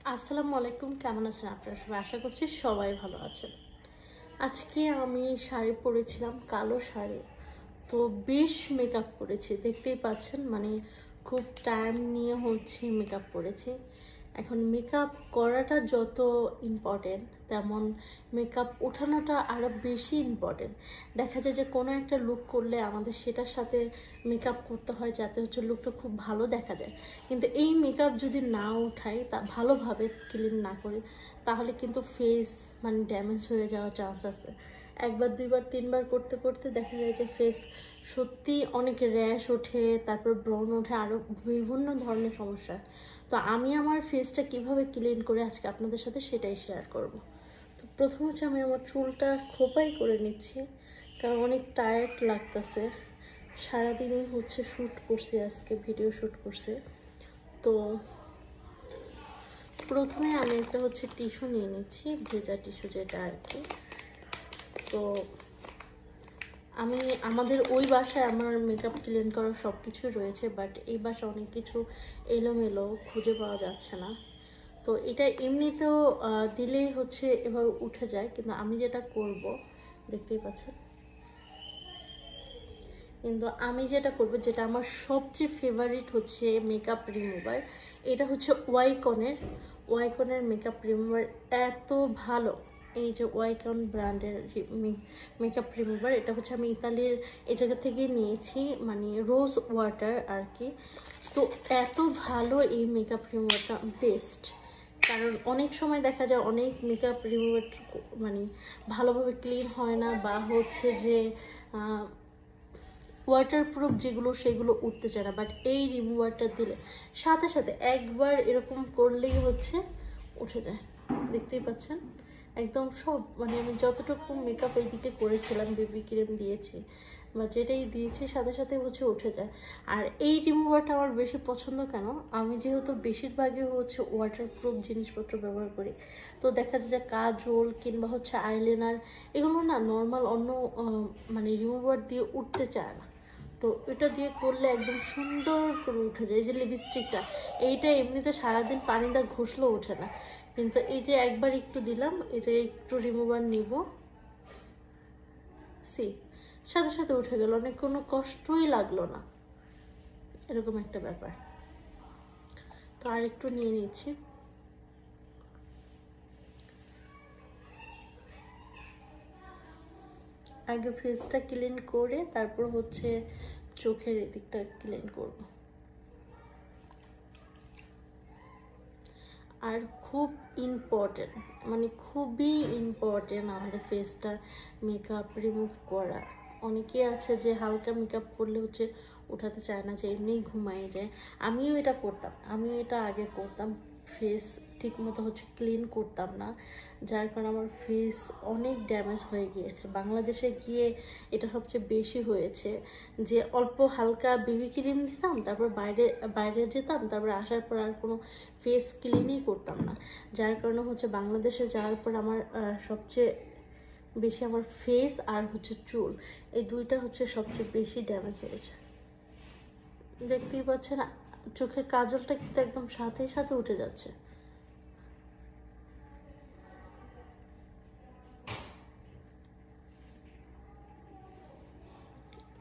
আসসালামু আলাইকুম, কেমন আছেন আপনারা সবাই? আশা করছি সবাই ভালো আছেন। আজকে আমি শাড়ি পরেছিলাম, কালো শাড়ি। তো বেশ মেকআপ করেছি, দেখতেই পাচ্ছেন। মানে খুব টাইম নিয়ে হচ্ছে মেকআপ করেছি। এখন মেকআপ করাটা যত ইম্পর্টেন্ট, তেমন মেকআপ ওঠানোটা আরও বেশি ইম্পর্টেন্ট। দেখা যায় যে কোনো একটা লুক করলে আমাদের সেটার সাথে মেকআপ করতে হয় যাতে হচ্ছে লুকটা খুব ভালো দেখা যায়। কিন্তু এই মেকআপ যদি না উঠাই, তা ভালোভাবে ক্লিন না করি, তাহলে কিন্তু ফেস মানে ড্যামেজ হয়ে যাওয়ার চান্স আছে। একবার দুইবার তিনবার করতে করতে দেখা যায় যে ফেস সত্যি অনেক র্যাশ ওঠে, তারপর ব্রণ ওঠে, আরও বিভিন্ন ধরনের সমস্যা। তো আমি আমার ফেসটা কিভাবে ক্লিন করে আজকে আপনাদের সাথে সেটাই শেয়ার করব। তো প্রথমে হচ্ছে আমি আমার চুলটা খোপাই করে নিচ্ছি, কারণ অনেক টায়ার্ড লাগতেছে। সারাদিনই হচ্ছে শ্যুট করছি, আজকে ভিডিও শ্যুট করছি। তো প্রথমে আমি একটা হচ্ছে টিস্যু নিয়ে নিচ্ছি, ভেজা টিস্যু যেটা আর কি। তো আমি আমাদের ওই বাসায় আমার মেকআপ ক্লিন করার সব কিছু রয়েছে, বাট এই বাসায় অনেক কিছু এলোমেলো, খুঁজে পাওয়া যাচ্ছে না। তো এটা এমনিতেও দিলেই হচ্ছে এভাবে উঠে যায়, কিন্তু আমি যেটা করব দেখতেই পাচ্ছেন। কিন্তু আমি যেটা করব, যেটা আমার সবচেয়ে ফেভারিট হচ্ছে মেকআপ রিমুভার, এটা হচ্ছে ওয়াইকনের মেকআপ রিমুভার। এত ভালো! এই যে ওয়াইকন ব্র্যান্ডের মেকআপ রিমুভার, এটা হচ্ছে আমি ইতালির এই জায়গা থেকে নিয়েছি, মানে রোজ ওয়াটার আর কি। তো এত ভালো এই মেকআপ রিমুভারটা, বেস্ট। কারণ অনেক সময় দেখা যায় অনেক মেকআপ রিমুভার মানে ভালোভাবে ক্লিন হয় না, বা হচ্ছে যে ওয়াটারপ্রুফ যেগুলো সেগুলো উঠতে চায় না। বাট এই রিমুভারটা দিলে সাথে সাথে একবার এরকম করলেই হচ্ছে উঠে যায়, দেখতেই পাচ্ছেন। একদম সব, মানে আমি যতটুকু মেকআপ এইদিকে করেছিলাম, বেবি ক্রিম দিয়েছি বা যেটাই দিয়েছি, সাথে সাথে হচ্ছে উঠে যায়। আর এই রিমুভারটা আমার বেশি পছন্দ কেন, আমি যেহেতু বেশিরভাগই হচ্ছে ওয়াটারপ্রুফ জিনিসপত্র ব্যবহার করি। তো দেখা যায় যে কাজল কিংবা হচ্ছে আইলাইনার, এগুলো না নর্মাল অন্য মানে রিমুভার দিয়ে উঠতে চায় না। তো এটা দিয়ে করলে একদম সুন্দর করে উঠে যায়। এই যে লিপস্টিকটা, এইটা এমনিতে সারাদিন পানি দিয়ে ঘষলেও ওঠে না, কিন্তু এই যে একবার একটু দিলাম, এই যে একটু রিমুভার নিব, সি সাথে সাথে উঠে গেল, অনেক কোনো কষ্টই লাগলো না, এরকম একটা ব্যাপার। তো আর একটু নিয়ে নিচ্ছি। আগে ফেসটা ক্লিন করে তারপর হচ্ছে চোখের এদিকটা ক্লিন করব। আর খুব ইম্পর্টেন্ট, মানে খুবই ইম্পর্টেন্ট আমাদের ফেসটা মেকআপ রিমুভ করা। অনেকেই আছে যে হালকা মেকআপ করলে হচ্ছে উঠাতে চায় না, যে এমনিই ঘুমায় যায়। আমিও এটা করতাম, আমিও এটা আগে করতাম। ফেস ঠিক মতো হচ্ছে ক্লিন করতাম না, যার কারণে আমার ফেস অনেক ড্যামেজ হয়ে গিয়েছে। বাংলাদেশে গিয়ে এটা সবচেয়ে বেশি হয়েছে, যে অল্প হালকা বেবি ক্রিম দিতাম, তারপর বাইরে বাইরে যেতাম, তারপর আসার পর আর কোনো ফেস ক্লিনই করতাম না। যার কারণে হচ্ছে বাংলাদেশে যাওয়ার পর আমার সবচেয়ে বেশি আমার ফেস আর হচ্ছে চুল, এই দুইটা হচ্ছে সবচেয়ে বেশি ড্যামেজ হয়েছে। দেখতেই পাচ্ছেন, চোখের কাজলটা কিন্তু একদম সাথে সাথে উঠে যাচ্ছে।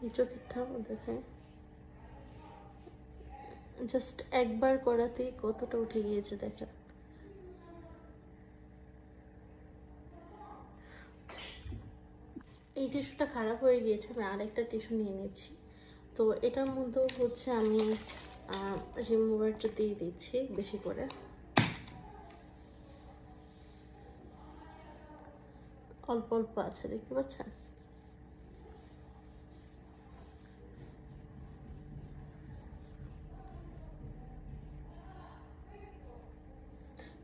এই চোখেরটাও দেখায়, জাস্ট একবার করাতেই কতটা উঠে গিয়েছে দেখেন। এই টিস্যুটা খারাপ হয়ে গিয়েছে, আমি আরেকটা টিস্যু নিয়ে নিচ্ছি। তো এটার মধ্যেও হচ্ছে আমি রিমুভারটা দিয়ে দিচ্ছি বেশি করে। অল্প অল্প আছে, দেখতে পাচ্ছেন।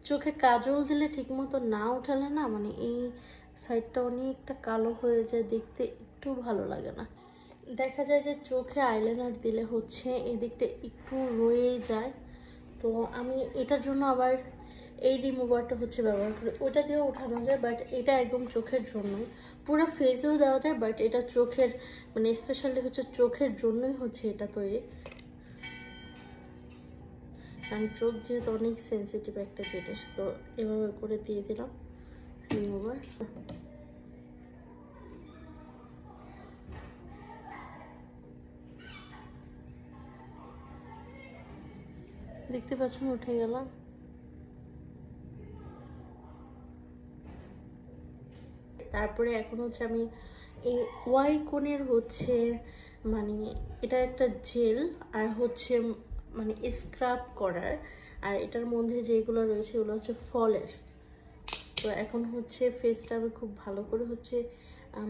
চোখে কাজল দিলে ঠিক মতো না উঠালে না, মানে এই সাইডটা অনেকটা কালো হয়ে যায়, দেখতে একটু ভালো লাগে না। দেখা যায় যে চোখে আইলাইনার দিলে হচ্ছে এদিকটা একটু রয়েই যায়। তো আমি এটার জন্য আবার এই রিমুভারটা হচ্ছে ব্যবহার করি, ওটা দিয়েও ওঠানো যায়, বাট এটা একদম চোখের জন্যই। পুরো ফেসেও দেওয়া যায়, বাট এটা চোখের, মানে স্পেশালি হচ্ছে চোখের জন্যই হচ্ছে এটা তৈরি। কারণ চোখ যেহেতু অনেক সেন্সিটিভ একটা জিনিস, তো এভাবে করে দিয়ে দিলাম রিমুভার। দেখতে পাচ্ছেন উঠে গেলাম। তারপরে এখন হচ্ছে আমি এই ওয়াইকনের হচ্ছে মানে এটা একটা জেল আর হচ্ছে মানে স্ক্রাব করার, আর এটার মধ্যে যেগুলো রয়েছে এগুলো হচ্ছে ফলের। তো এখন হচ্ছে ফেসটা আমি খুব ভালো করে হচ্ছে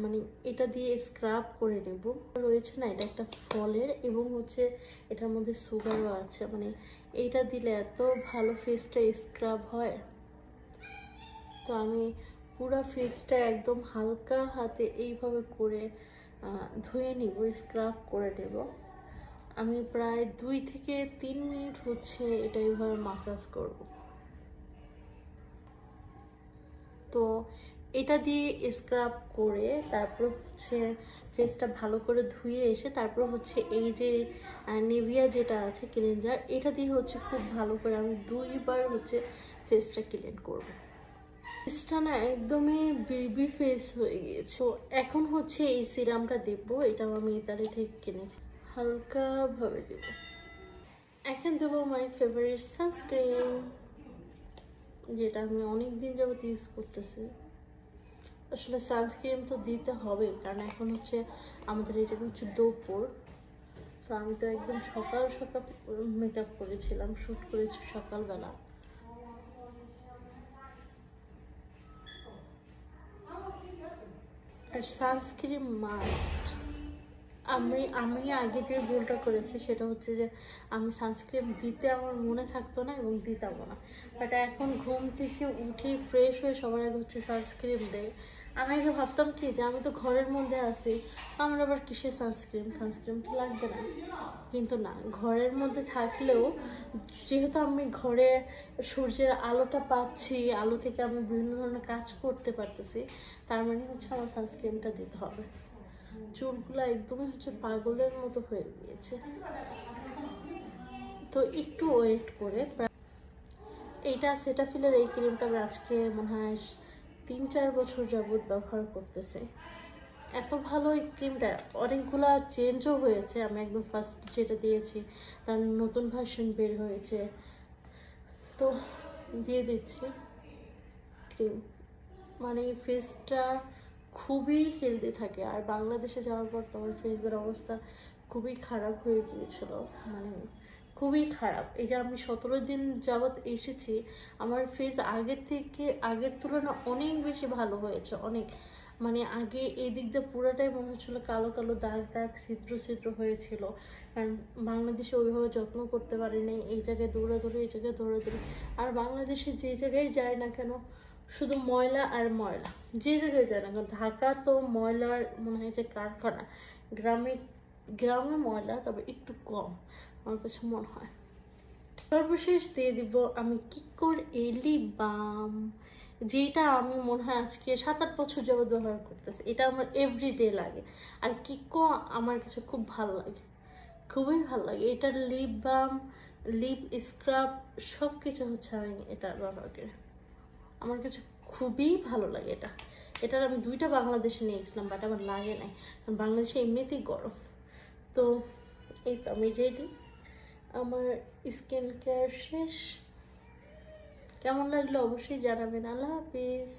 মানে এটা দিয়ে স্ক্রাব করে নেব। রয়েছে না, এটা একটা ফলের এবং হচ্ছে এটার মধ্যে সুগারও আছে, মানে এইটা দিলে এত ভালো ফেসটা স্ক্রাব হয়। তো আমি পুরো ফেসটা একদম হালকা হাতে এইভাবে করে ধুয়ে নিব, স্ক্রাব করে নেব। আমি প্রায় 2 থেকে 3 মিনিট হচ্ছে এটা এইভাবে মাসাজ করব। তো এটা দিয়ে স্ক্রাব করে তারপর হচ্ছে ফেসটা ভালো করে ধুয়ে এসে তারপর হচ্ছে এই যে নিভিয়া যেটা আছে ক্লিনজার, এটা দিয়ে হচ্ছে খুব ভালো করে আমি 2বার হচ্ছে ফেসটা ক্লিন করব। ফেসটা না একদমই বেবি ফেস হয়ে গিয়েছে। তো এখন হচ্ছে এই সিরামটা দেব, এটাও আমি ইতালি থেকে কিনেছি, হালকা ভাবে দেব। এখন দেবো মাই ফেভারিট সানস্ক্রিন, যেটা আমি অনেক দিন যাবত ইউজ করতেছি। আসলে সানস্ক্রিন তো দিতে হবে, কারণ এখন হচ্ছে আমাদের এই জায়গায় হচ্ছে দুপুর। তো আমি তো একদম সকাল সকাল মেকআপ করেছিলাম, শ্যুট করেছি সকালবেলা। আর সানস্ক্রিন মাস্ট। আমি আমি আগে যে ভুলটা করেছি সেটা হচ্ছে যে আমি সানস্ক্রিন দিতে আমার মনে থাকতো না এবং দিতামও না, বাট এখন ঘুম থেকে উঠে ফ্রেশ হয়ে সবার আগে হচ্ছে সানস্ক্রিন দেয়। আমি আগে ভাবতাম কি যে আমি তো ঘরের মধ্যে আছি, আমার আবার কিসের সানস্ক্রিন তো লাগবে না। কিন্তু না, ঘরের মধ্যে থাকলেও যেহেতু আমি ঘরে সূর্যের আলোটা পাচ্ছি, আলো থেকে আমি বিভিন্ন ধরনের কাজ করতে পারতেছি, তার মানে হচ্ছে আমার সানস্ক্রিনটা দিতে হবে। চুলগুলো একদমই হচ্ছে পাগলের মতো হয়ে গিয়েছে। তো একটু ওয়েট করে এইটা সেটাফিলের এই ক্রিমটা আমি আজকে মনে হয় 3-4 বছর যাবত ব্যবহার করতেছি। এত ভালো এই ক্রিমটা, অনেকগুলা চেঞ্জও হয়েছে। আমি একদম ফার্স্ট যেটা দিয়েছি তার নতুন ভার্সন বের হয়েছে, তো দিয়ে দিচ্ছি ক্রিম। মানে ফেসটা খুবই হেলদি থাকে। আর বাংলাদেশে যাওয়ার পর তো আমার ফেসের অবস্থা খুবই খারাপ হয়ে গিয়েছিল, মানে খুবই খারাপ। এই যে আমি 17 দিন যাবৎ এসেছি, আমার ফেস আগের থেকে আগের তুলনায় অনেক বেশি ভালো হয়েছে, অনেক। মানে আগে এই দিক দিয়ে পুরোটাই মনে হচ্ছিলো কালো কালো দাগ দাগ ছিদ্র ছিদ্র হয়েছিল, কারণ বাংলাদেশে ওইভাবে যত্ন করতে পারিনি। এই জায়গায় দৌড়াদৌড়ি, এই জায়গায় দৌড়াদৌড়ি। আর বাংলাদেশে যে জায়গায় যায় না কেন শুধু ময়লা আর ময়লা, যে জায়গায় যায় না কেন। ঢাকা তো ময়লার মনে হয় যে কারখানা, গ্রামে গ্রামে ময়লা তবে একটু কম আমার কাছে মনে হয়। সর্বশেষ দিয়ে দিব আমি কিকোর এই লিপ বাম, যেটা আমি মনে হয় আজকে 7-8 বছর যাবত ব্যবহার করতেছি। এটা আমার এভরিডে লাগে। আর কিকো আমার কাছে খুব ভালো লাগে, খুবই ভালো লাগে। এটার লিপ বাম, লিপ স্ক্রাব সব কিছু হচ্ছে আমি এটা ব্যবহার করি, আমার কাছে খুবই ভালো লাগে এটা। এটার আমি 2টা বাংলাদেশে নিয়ে গেছিলাম, বাট আমার লাগে নাই, কারণ বাংলাদেশে এমনিতেই গরম। তো এই তো আমি রেডি, আমার স্কিন কেয়ার শেষ। কেমন লাগলো অবশ্যই জানাবেন। আল্লাহ হাফিজ।